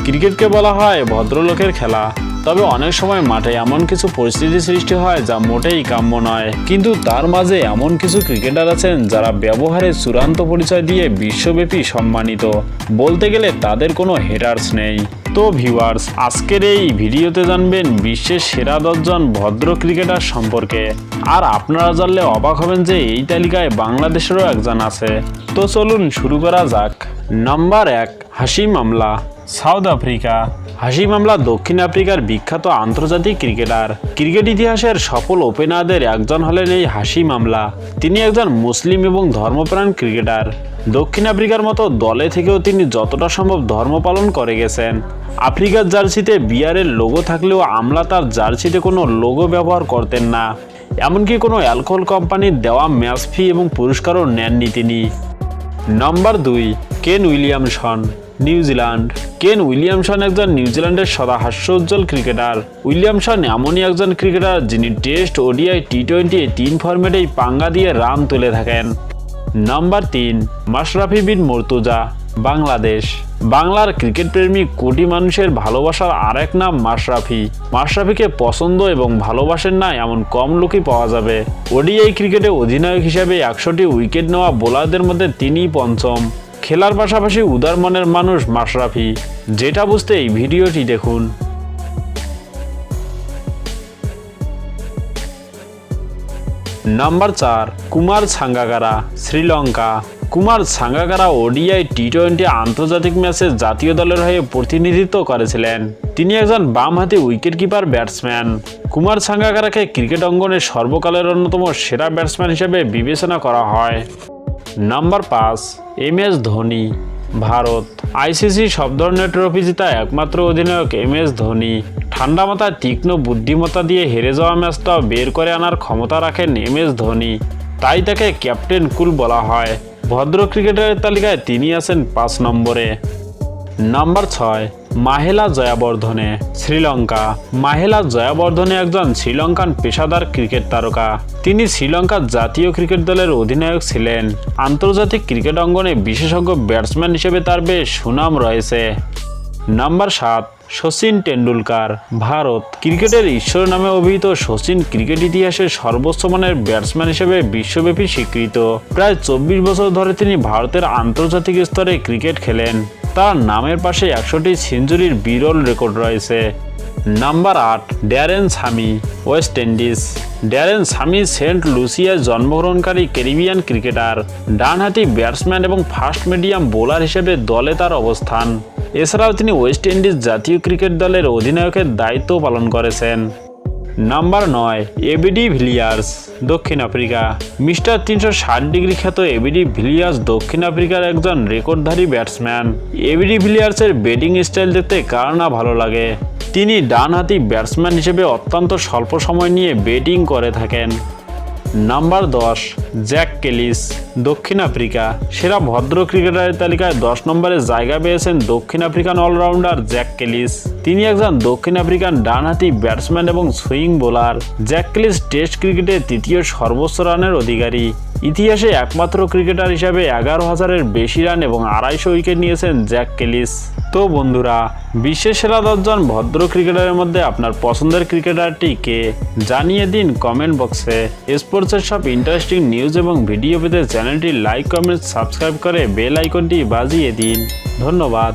ক্রিকেটকে বলা হয় ভদ্রলোকের খেলা, তবে অনেক সময় মাঠে এমন কিছু পরিস্থিতি সৃষ্টি হয় যা মোটেই কাম্য নয়। কিন্তু তার মাঝে এমন কিছু ক্রিকেটার আছেন যারা ব্যবহারের চূড়ান্ত পরিচয় দিয়ে বিশ্বব্যাপী সম্মানিত। বলতে গেলে তাদের কোনো হেটার্স নেই। তো ভিউয়ার্স, আজকের এই ভিডিওতে জানবেন বিশ্বের সেরা 10 জন ভদ্র ক্রিকেটার সম্পর্কে। আর আপনারা জানলে অবাক হবেন যে এই তালিকায় বাংলাদেশেরও একজন আছে। তো চলুন শুরু করা যাক। নাম্বার 1, হাশিম আমলা, সাউথ আফ্রিকা। হাশিম আমলা দক্ষিণ আফ্রিকার বিখ্যাত আন্তর্জাতিক ক্রিকেটার। ক্রিকেট ইতিহাসের সফল ওপেনারদের একজন হলেন এই হাশিম আমলা। তিনি একজন মুসলিম এবং ধর্মপ্রাণ ক্রিকেটার। দক্ষিণ আফ্রিকার মতো দলে থেকেও তিনি যতটা সম্ভব ধর্ম পালন করে গেছেন। আফ্রিকার জার্সিতে বিয়ারের লোগো থাকলেও আমলা তার জার্সিতে কোনো লোগো ব্যবহার করতেন না। এমনকি কোনো অ্যালকোহল কোম্পানির দেওয়া ম্যাচ ফি এবং পুরস্কারও নেননি তিনি। Number 2, Kane Williamson, New Zealand. Kane Williamson একজন নিউজিল্যান্ডের সদা হাস্যোজ্জ্বল ক্রিকেটার। উইলিয়ামসন এমনই একজন ক্রিকেটার যিনি টেস্ট, ওডিআই, টি20 3 ফরম্যাটেই পাঙ্গা দিয়ে রান তুলে থাকেন। নাম্বার 3, মাশরাফি বিন মুর্তজা, বাংলাদেশ। বাংলার ক্রিকেট প্রেমী কোটি মানুষের ভালোবাসার আরেক নাম মাশরাফি। মাশরাফিকে পছন্দ এবং ভালোবাসেন না এমন কম লোকই পাওয়া যাবে। ওডিআই ক্রিকেটে অধিনায়ক হিসেবে 100টি উইকেট নেওয়া বোলারদের মধ্যে তিনিই পঞ্চম। খেলার পাশাপাশি উদার মনের মানুষ মাশরাফি, যেটা বুঝতে এই ভিডিওটি দেখুন। Number 4, Kumar Sangakkara, Sri Lanka. Kumar Sangakkara ODI, T20 আন্তর্জাতিক ম্যাচে জাতীয় দলের হয়ে প্রতিনিধিত্ব করেছিলেন। তিনি একজন বামহাতি উইকেটকিপার ব্যাটসম্যান। কুমার সাঙ্গাকারাকে ক্রিকেট অঙ্গনে সর্বকালের অন্যতম সেরা ব্যাটসম্যান হিসেবে বিবেচনা করা হয়। Number 5, MS Dhoni, Bharat. ICC সব ধরনের ট্রফি জিতা একমাত্র অধিনায়ক MS ধোনি। ঠান্ডা মাথায় তীক্ষ্ণ বুদ্ধিমত্তা দিয়ে হেরে যাওয়া ম্যাচটাও বের করে আনার ক্ষমতা রাখেন MS ধোনি। তাই তাকে ক্যাপ্টেন কুল বলা হয়। ভদ্র ক্রিকেটারের তালিকায় তিনি আছেন 5 নম্বরে। নাম্বার 6, মাহেলা জয়াবর্ধনে, শ্রীলঙ্কা। মাহেলা জয়াবর্ধনে একজন শ্রীলঙ্কান পেশাদার ক্রিকেট তারকা। তিনি শ্রীলঙ্কার জাতীয় ক্রিকেট দলের অধিনায়ক ছিলেন। আন্তর্জাতিক ক্রিকেট অঙ্গনে বিশেষজ্ঞ ব্যাটসম্যান হিসেবে তার বেশ সুনাম রয়েছে। নাম্বার 7, শচীন টেন্ডুলকার, ভারত। ক্রিকেটের ঈশ্বর নামে অভিহিত শচীন ক্রিকেট ইতিহাসের সর্বোচ্চ মানের ব্যাটসম্যান হিসেবে বিশ্বব্যাপী স্বীকৃত। প্রায় 24 বছর ধরে তিনি ভারতের আন্তর্জাতিক স্তরে ক্রিকেট খেলেন। তার নামের পাশে 100টি সেঞ্চুরির বিরল রেকর্ড রয়েছে। Number 8, Darren Sammy, West Indies. Darren Sammy Saint লুসিয়ায় জন্মগ্রহণকারী ক্যারিবিয়ান ক্রিকেটার। ডানহাতি ব্যাটসম্যান এবং ফাস্ট মিডিয়াম বোলার হিসেবে দলে তার অবস্থান। এছাড়াও তিনি ওয়েস্ট ইন্ডিজ জাতীয় ক্রিকেট দলের অধিনায়কের দায়িত্ব পালন করেছেন। নাম্বার 9, এবিডি ভিলিয়ার্স, দক্ষিণ আফ্রিকা। মিস্টার 360 ডিগ্রি খ্যাত এবিডি ভিলিয়ার্স দক্ষিণ আফ্রিকার একজন রেকর্ডধারী ব্যাটসম্যান। এবিডি ভিলিয়ার্সের ব্যাটিং স্টাইল দেখতে কার না ভালো লাগে। তিনি ডানহাতি ব্যাটসম্যান হিসেবে অত্যন্ত স্বল্প সময় নিয়ে ব্যাটিং করে থাকেন। নাম্বার 10, জ্যাক কেলিস, দক্ষিণ আফ্রিকা। সেরা ভদ্র ক্রিকেটারের তালিকায় 10 নম্বরে জায়গা পেয়েছেন দক্ষিণ আফ্রিকান অলরাউন্ডার জ্যাক কেলিস। তিনি একজন দক্ষিণ আফ্রিকান ডানহাতি ব্যাটসম্যান এবং সুইং বোলার। জ্যাক কেলিস টেস্ট ক্রিকেটে 3য় সর্বোচ্চ রানের অধিকারী। ইতিহাসে একমাত্র ক্রিকেটার হিসাবে 11,000-এর বেশি রান এবং 250 উইকেট নিয়েছেন জ্যাক কেলিস। তো বন্ধুরা, বিশ্বের সেরা 10 জন ভদ্র ক্রিকেটারের মধ্যে আপনার পছন্দের ক্রিকেটারটি কে জানিয়ে দিন কমেন্ট বক্সে। স্পোর্টসের সব ইন্টারেস্টিং নিউজ এবং ভিডিও পেতে চ্যানেলটি লাইক, কমেন্ট, সাবস্ক্রাইব করে বেল আইকনটি বাজিয়ে দিন। ধন্যবাদ।